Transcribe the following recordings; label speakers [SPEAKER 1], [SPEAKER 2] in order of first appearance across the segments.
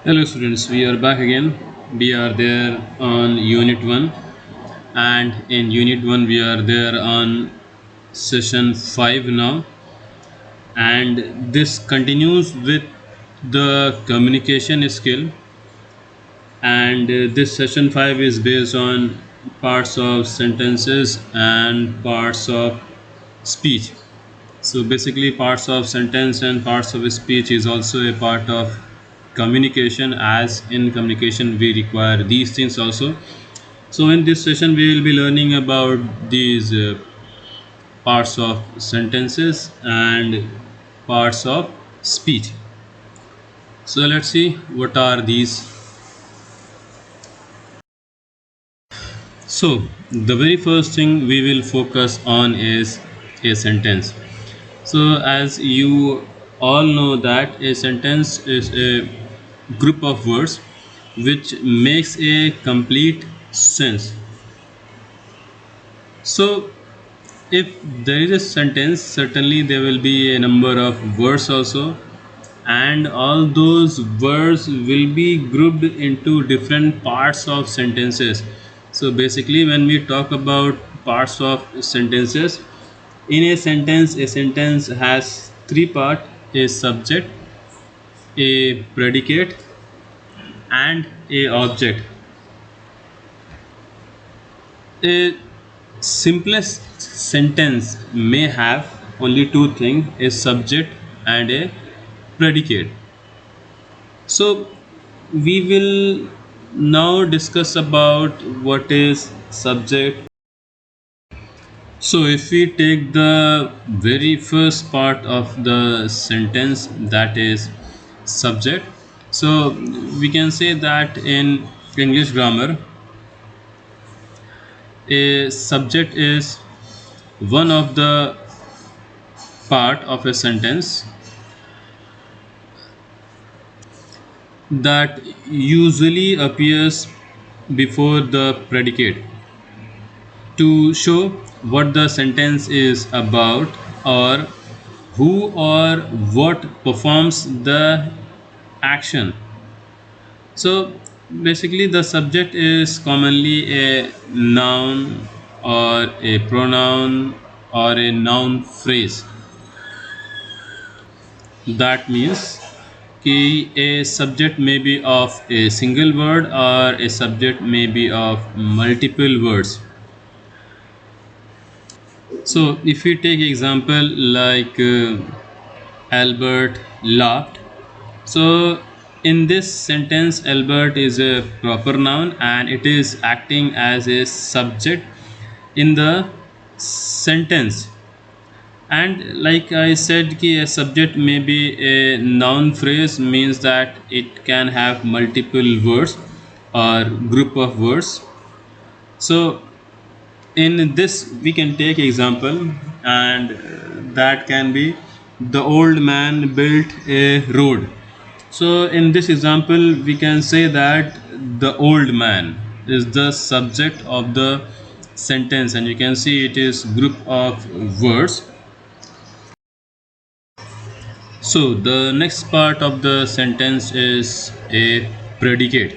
[SPEAKER 1] Hello students, we are back again. We are there on Unit 1, and in Unit 1 we are there on session 5 now, and this continues with the communication skill, and this session 5 is based on parts of sentences and parts of speech. So basically parts of sentence and parts of speech is also a part of communication, as in communication we require these things also. So in this session we will be learning about these parts of sentences and parts of speech. So let's see what are these. So the very first thing we will focus on is a sentence. So as you all know that a sentence is a group of words which makes a complete sense. So if there is a sentence, certainly there will be a number of words also, and all those words will be grouped into different parts of sentences. So basically when we talk about parts of sentences, in a sentence has three parts: a subject, a predicate, and a object. A simplest sentence may have only two things: a subject and a predicate. So we will now discuss about what is subject. So if we take the very first part of the sentence, that is subject, so we can say that in English grammar a subject is one of the part of a sentence that usually appears before the predicate to show what the sentence is about, or who or what performs the action. So basically the subject is commonly a noun or a pronoun or a noun phrase. That means कि a subject may be of a single word or a subject may be of multiple words. So if we take example like Albert laughed. So in this sentence Albert is a proper noun and it is acting as a subject in the sentence. And like I said ki a subject may be a noun phrase, means that it can have multiple words or group of words. So in this we can take example, and that can be the old man built a road. So in this example we can say that the old man is the subject of the sentence, and you can see it is group of words. So the next part of the sentence is a predicate.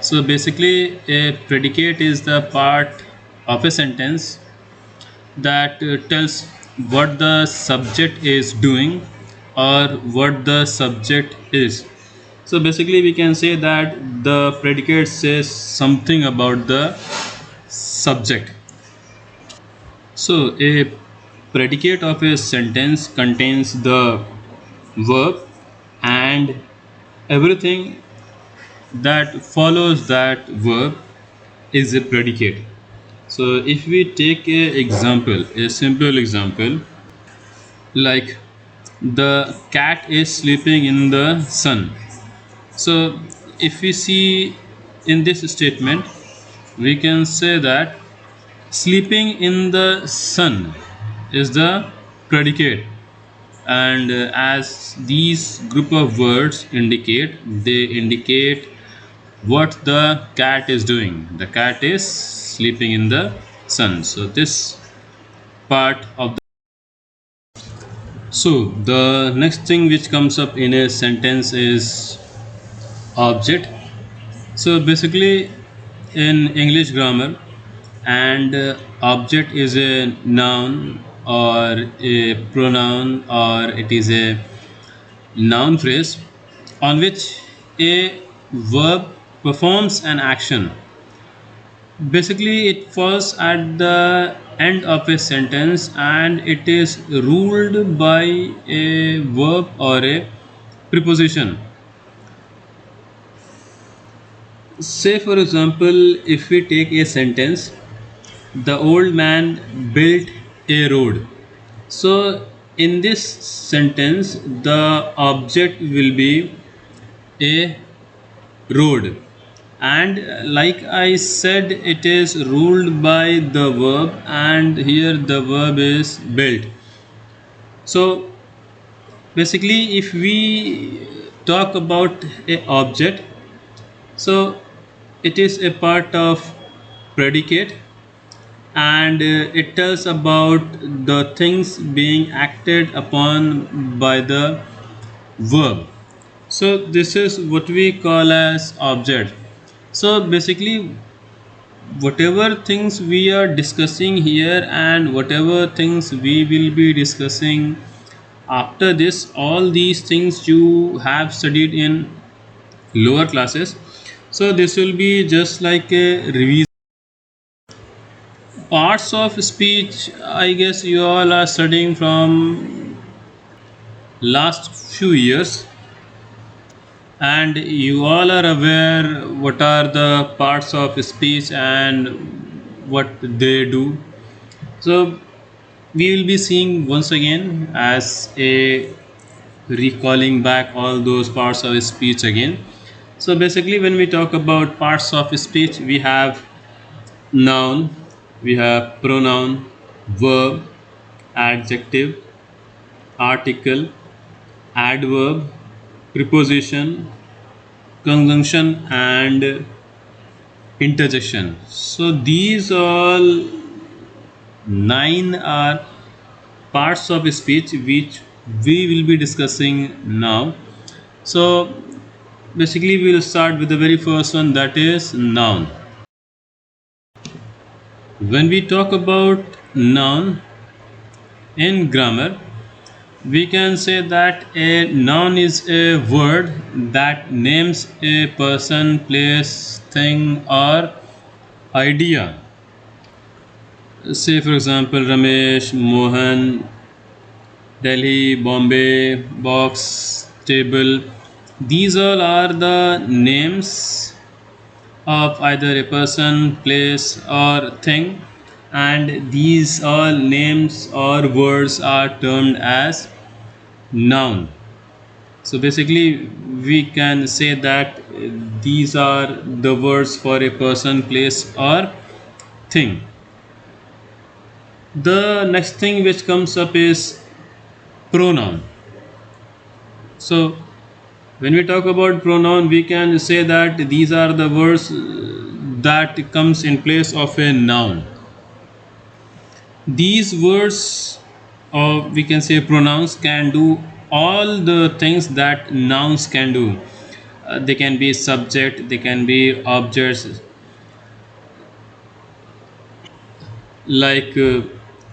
[SPEAKER 1] So basically a predicate is the part of a sentence that tells what the subject is doing or what the subject is. So basically we can say that the predicate says something about the subject. So a predicate of a sentence contains the verb and everything that follows that verb is a predicate. So if we take a simple example, like the cat is sleeping in the sun. So if we see in this statement, we can say that sleeping in the sun is the predicate, and as these group of words indicate, they indicate what the cat is doing. The cat is sleeping in the sun. So this part of so the next thing which comes up in a sentence is object. So basically, in English grammar, and object is a noun or a pronoun, or it is a noun phrase on which a verb performs an action. Basically, it falls at the end of a sentence and it is ruled by a verb or a preposition. Say, for example, if we take a sentence, the old man built a road. So, in this sentence, the object will be a road, and like I said, it is ruled by the verb, and here the verb is built. So basically, if we talk about a object, so it is a part of predicate, and it tells about the things being acted upon by the verb. So this is what we call as object. So basically, whatever things we are discussing here and whatever things we will be discussing after this, all these things you have studied in lower classes. So this will be just like a revision. Parts of speech, I guess you all are studying from last few years, and you all are aware what are the parts of speech and what they do. So we will be seeing once again as a recalling back all those parts of speech again. So basically, when we talk about parts of speech, we have noun, we have pronoun, verb, adjective, article, adverb, preposition, conjunction, and interjection. So these all nine are parts of speech which we will be discussing now. So basically, we will start with the very first one, that is noun. When we talk about noun in grammar, we can say that a noun is a word that names a person, place, thing, or idea. Say, for example, Ramesh, Mohan, Delhi, Bombay, box, table. These all are the names of either a person, place, or thing, and these all names or words are termed as noun. So basically, we can say that these are the words for a person, place, or thing. The next thing which comes up is pronoun. So when we talk about pronoun, we can say that these are the words that comes in place of a noun. These words, or we can say pronouns, can do all the things that nouns can do. They can be subject, they can be objects, like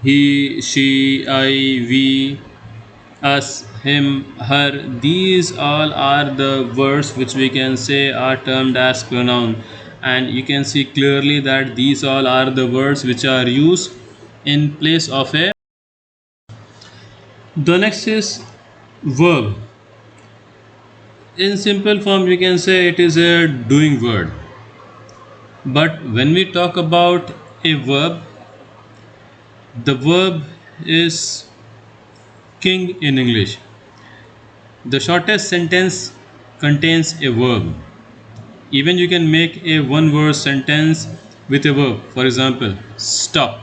[SPEAKER 1] he, she, I, we, us, him, her. These all are the words which we can say are termed as pronoun, and you can see clearly that these all are the words which are used in place of a. The next is verb. In simple form, we can say it is a doing word. But when we talk about a verb, the verb is king in English. The shortest sentence contains a verb. Even you can make a one word sentence with a verb. For example, stop.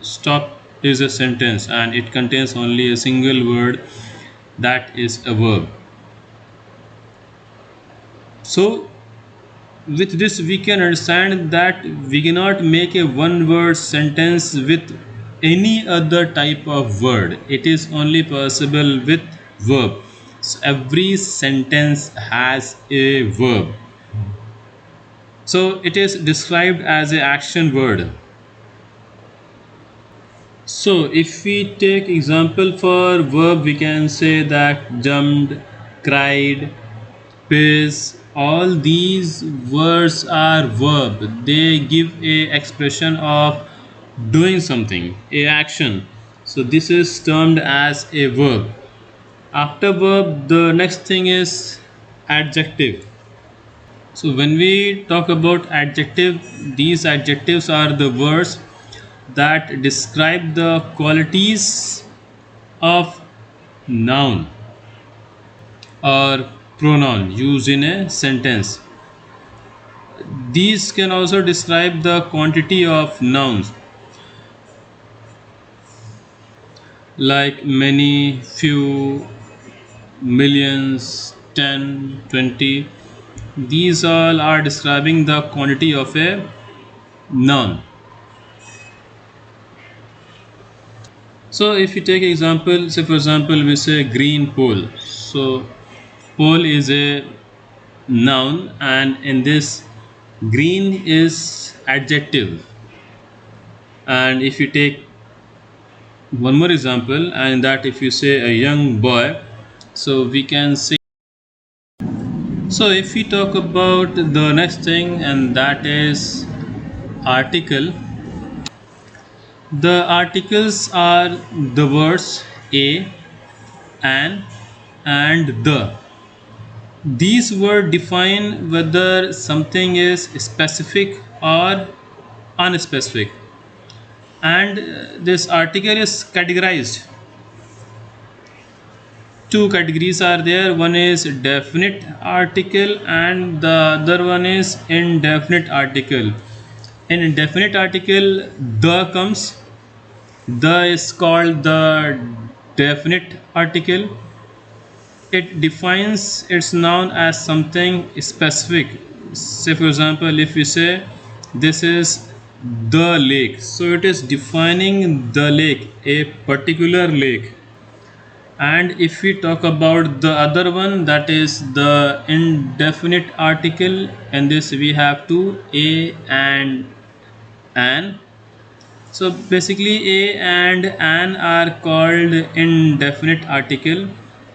[SPEAKER 1] Stop is a sentence and it contains only a single word, that is a verb. So with this we can understand that we cannot make a one word sentence with any other type of word. It is only possible with verb. So every sentence has a verb. So it is described as a action word. So if we take example for verb, we can say that jumped, cried, pissed. All these words are verb. They give a expression of doing something, a action. So this is termed as a verb. After verb, the next thing is adjective. So when we talk about adjective, these adjectives are the words that describe the qualities of noun or pronoun used in a sentence. These can also describe the quantity of nouns like many, few, millions, 10, 20. These all are describing the quantity of a noun. So if you take example, say for example, we say green pole. So pole is a noun, and in this green is adjective. And if you take one more example, and that if you say a young boy, so we can say. So if we talk about the next thing, and that is article. The articles are the words a, an, and the. These words define whether something is specific or unspecific, and this article is categorized. Two categories are there. One is definite article, and the other one is indefinite article. In indefinite article, the comes. The is called the definite article. It defines its noun as something specific. Say for example, if we say this is the lake, so it is defining the lake, a particular lake. And if we talk about the other one, that is the indefinite article, and this we have two, a and an. So basically a and an are called indefinite article.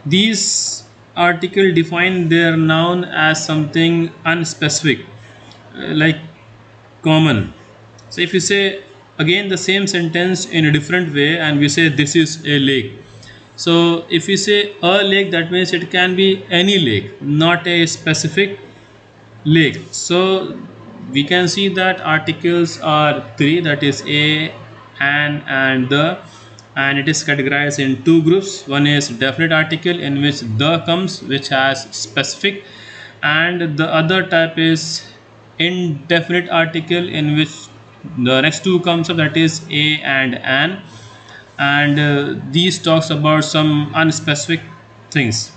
[SPEAKER 1] These article define their noun as something unspecific, like common. So if you say again the same sentence in a different way, and we say this is a lake. So if we say a lake, that means it can be any lake, not a specific lake. So we can see that articles are three, that is a, an, and the, and it is categorized in two groups. One is definite article, in which the comes, which has specific, and the other type is indefinite article, in which the next two comes up, that is a and an, and these talks about some unspecific things.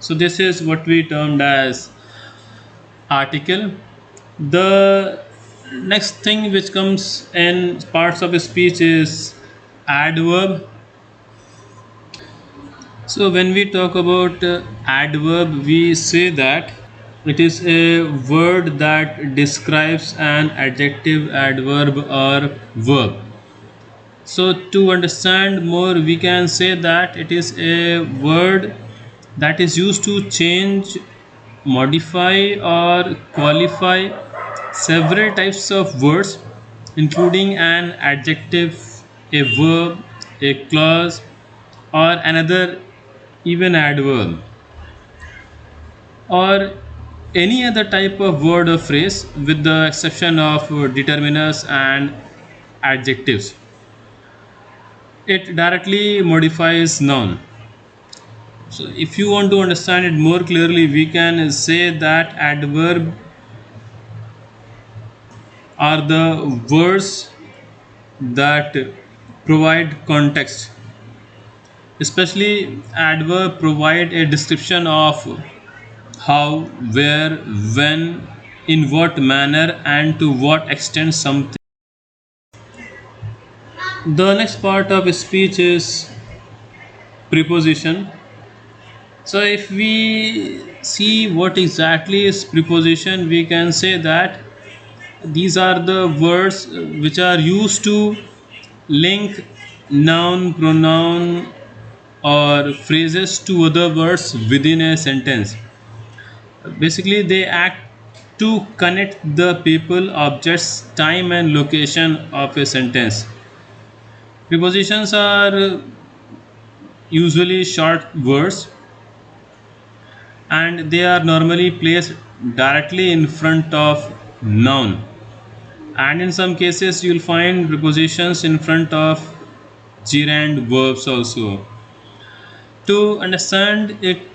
[SPEAKER 1] So this is what we termed as article. The next thing which comes in parts of a speech is adverb. So when we talk about adverb, we say that it is a word that describes an adjective, adverb, or verb. So to understand more, we can say that it is a word that is used to change, modify, or qualify several types of words, including an adjective, a verb, a clause, or another, even adverb, or any other type of word or phrase, with the exception of determiners and adjectives. It directly modifies noun. So if you want to understand it more clearly, we can say that adverb are the words that provide context. Especially adverb provide a description of how, where, when, in what manner, and to what extent something. The next part of speech is preposition. So if we see what exactly is preposition, we can say that these are the words which are used to link noun, pronoun, or phrases to other words within a sentence. Basically, they act to connect the people, objects, time, and location of a sentence. Prepositions are usually short words and they are normally placed directly in front of noun. And in some cases, you'll find prepositions in front of gerund verbs also. To understand it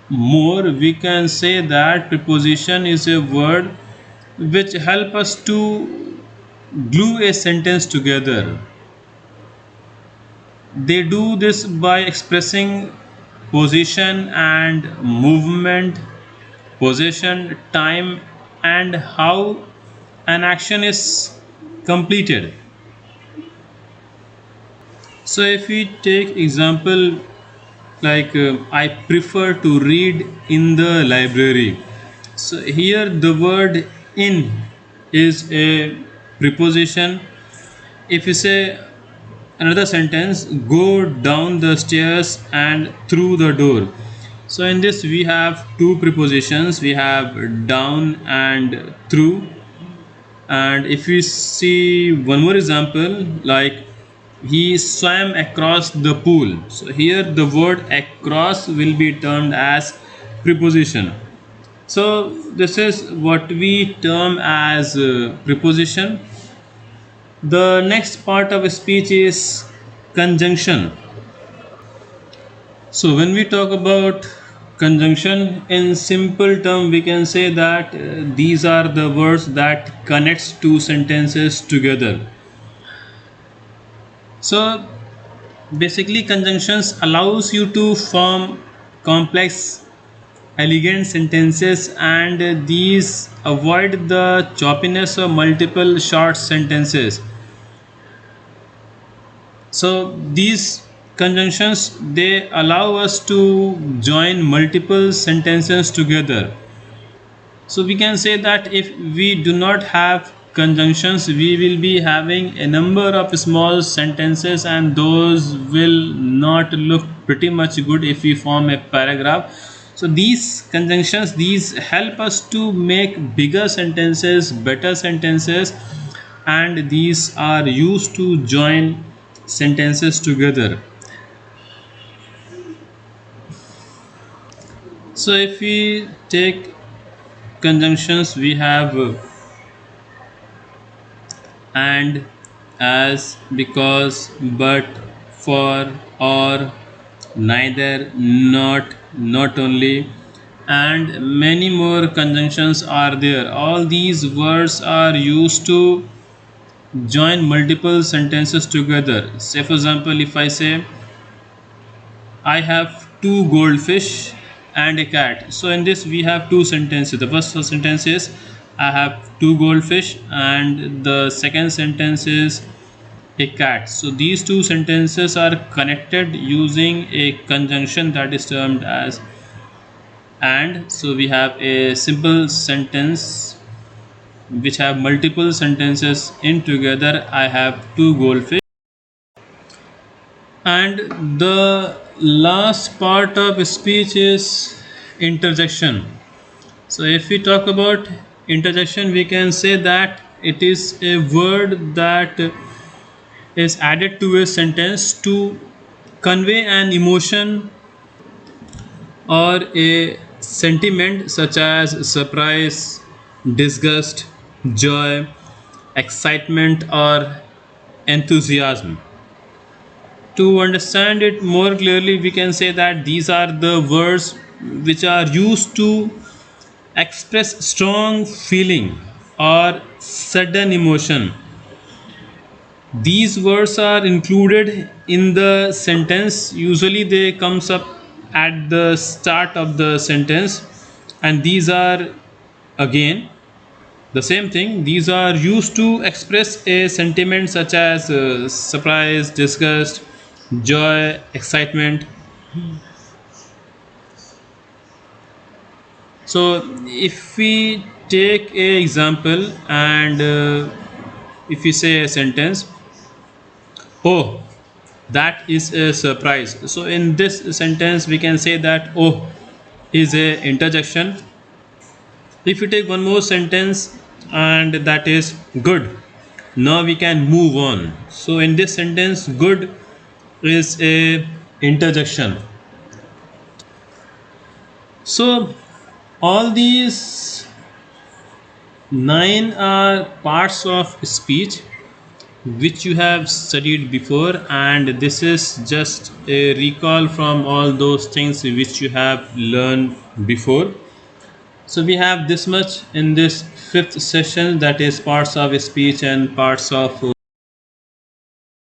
[SPEAKER 1] more, we can say that preposition is a word which help us to glue a sentence together. They do this by expressing position and movement, possession, time, and how an action is completed. So if we take example like I prefer to read in the library. So here the word in is a preposition. If you say another sentence, go down the stairs and through the door. So in this we have two prepositions, we have down and through. And if we see one more example, like he swam across the pool. So here the word across will be termed as preposition. So this is what we term as preposition. The next part of speech is conjunction. So when we talk about conjunction in simple term, we can say that these are the words that connects two sentences together. So basically conjunctions allows you to form complex elegant sentences, and these avoid the choppiness of multiple short sentences. So these conjunctions, they allow us to join multiple sentences together. So we can say that if we do not have conjunctions, we will be having a number of small sentences, and those will not look pretty much good if we form a paragraph. So these conjunctions, these help us to make bigger sentences, better sentences, and these are used to join sentences together. So if we take conjunctions, we have and, as, because, but, for, or, neither, not, not only, and many more conjunctions are there. All these words are used to join multiple sentences together. Say for example, if I say I have two goldfish and a cat. So in this we have two sentences. The first sentence is I have two goldfish, and the second sentence is a cat. So these two sentences are connected using a conjunction that is termed as and. So we have a simple sentence which have multiple sentences in together. I have two goldfish. And the last part of speech is interjection. So if we talk about interjection, we can say that it is a word that is added to a sentence to convey an emotion or a sentiment such as surprise, disgust, joy, excitement, or enthusiasm. To understand it more clearly, we can say that these are the words which are used to express strong feeling or sudden emotion. These words are included in the sentence. Usually they comes up at the start of the sentence, and these are again the same thing. These are used to express a sentiment such as surprise, disgust, joy, excitement. So if we take a example, and if we say a sentence, oh, that is a surprise. So in this sentence we can say that oh is a interjection. If you take one more sentence, and that is good, now we can move on. So in this sentence, good is a interjection. So all these nine are parts of speech which you have studied before, and this is just a recall from all those things which you have learned before. So we have this much in this fifth session, that is parts of speech and parts of